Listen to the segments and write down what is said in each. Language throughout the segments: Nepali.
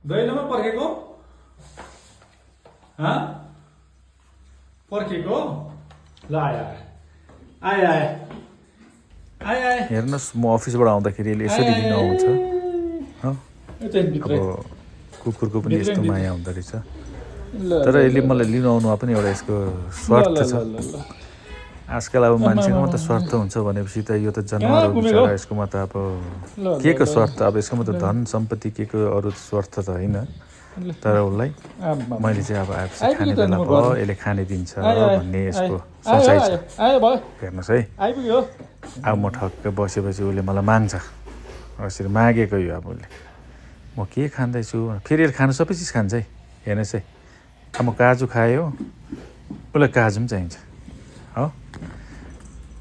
दैलोमा पर्खेको पर्खेको ल आए आए आए आए आए हेर्नुहोस् म अफिसबाट आउँदाखेरि यसले यसरी लिन आउँछ हो अब कुकुरको पनि यस्तो माया हुँदो रहेछ तर यसले मलाई लिन आउनुमा पनि एउटा यसको स्वार्थ छ आजकल अब मान्छेकोमा त स्वार्थ हुन्छ भनेपछि त यो त जनावर हो बिचरा यसकोमा त अब के को स्वार्थ अब यसकोमा त धन सम्पत्ति के को अरू स्वार्थ त होइन तर उसलाई मैले चाहिँ अब आएपछि खाने बेला भयो यसले खाने दिन्छ भन्ने यसको सोचाइ छ हेर्नुहोस् है अब म ठक्क बसेपछि उसले मलाई माग्छ यसरी मागेको यो अब उसले म के खाँदैछु फेरि खानु सबै चिज खान्छ है हेर्नुहोस् है अब म काजु खाएँ हो उसलाई काजु पनि चाहिन्छ हो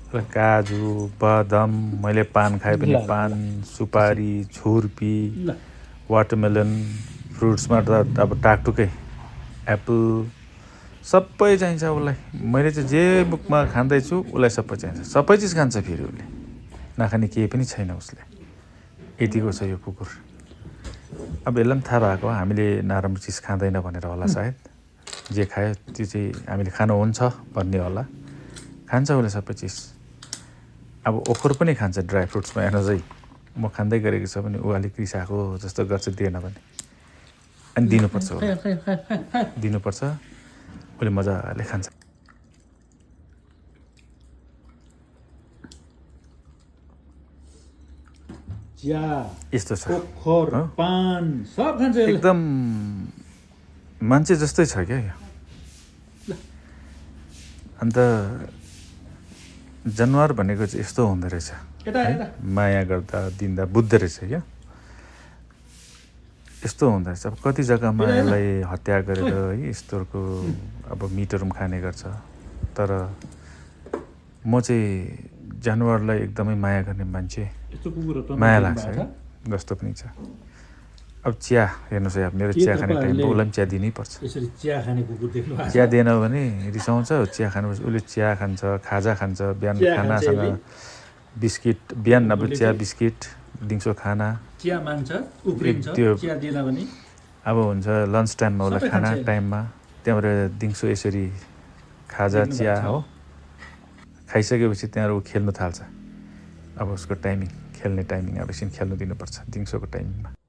उसलाई काजु बदाम मैले पान खाएँ पनि पान सुपारी छुर्पी वाटरमेलन फ्रुट्समा त अब टाकटुकै एप्पल सबै चाहिन्छ उसलाई मैले चाहिँ जे बुकमा खाँदैछु उसलाई सबै चाहिन्छ सबै चिज खान्छ फेरि उसले नखाने केही पनि छैन उसले यतिको छ यो कुकुर अब यसलाई पनि थाहा भएको हामीले नराम्रो चिज खाँदैन भनेर होला सायद जे खायो त्यो चाहिँ हामीले खानु हुन्छ भन्ने होला खान्छ उसले सबै चिज अब ओखर पनि खान्छ ड्राई फ्रुट्समा हेर्नुहोस् है म खाँदै गरेको छ भने ऊ अलिक रिसाएको जस्तो गर्छ दिएन भने अनि दिनुपर्छ दिनुपर्छ उसले मजाले खान्छ यस्तो छ पान सब खान्छ एकदम मान्छे जस्तै छ क्या यो अन्त जनावर भनेको चाहिँ यस्तो हुँदो रहेछ माया गर्दा दिँदा बुझ्दो रहेछ क्या यस्तो हुँदो रहेछ अब कति जग्गामा यसलाई हत्या गरेर है यस्तोहरूको अब मिटहरू पनि खाने गर्छ तर म चाहिँ जनावरलाई एकदमै माया गर्ने मान्छे माया लाग्छ है जस्तो पनि छ अब चिया हेर्नुहोस् है अब मेरो चिया खाने टाइम उसलाई पनि चिया दिनैपर्छ चिया दिएन भने रिसाउँछ चिया खानुपर्छ उसले चिया खान्छ खाजा खान्छ बिहान खानासँग बिस्किट बिहान अब चिया बिस्किट दिउँसो खाना चिया माग्छ उफ्रिन्छ चिया दिएन भने अब हुन्छ लन्च टाइममा उसलाई खाना टाइममा त्यहाँबाट दिउँसो यसरी खाजा चिया हो खाइसकेपछि त्यहाँबाट ऊ खेल्नु थाल्छ अब उसको टाइमिङ खेल्ने टाइमिङ अब एकछिन खेल्नु दिनुपर्छ दिउँसोको टाइमिङमा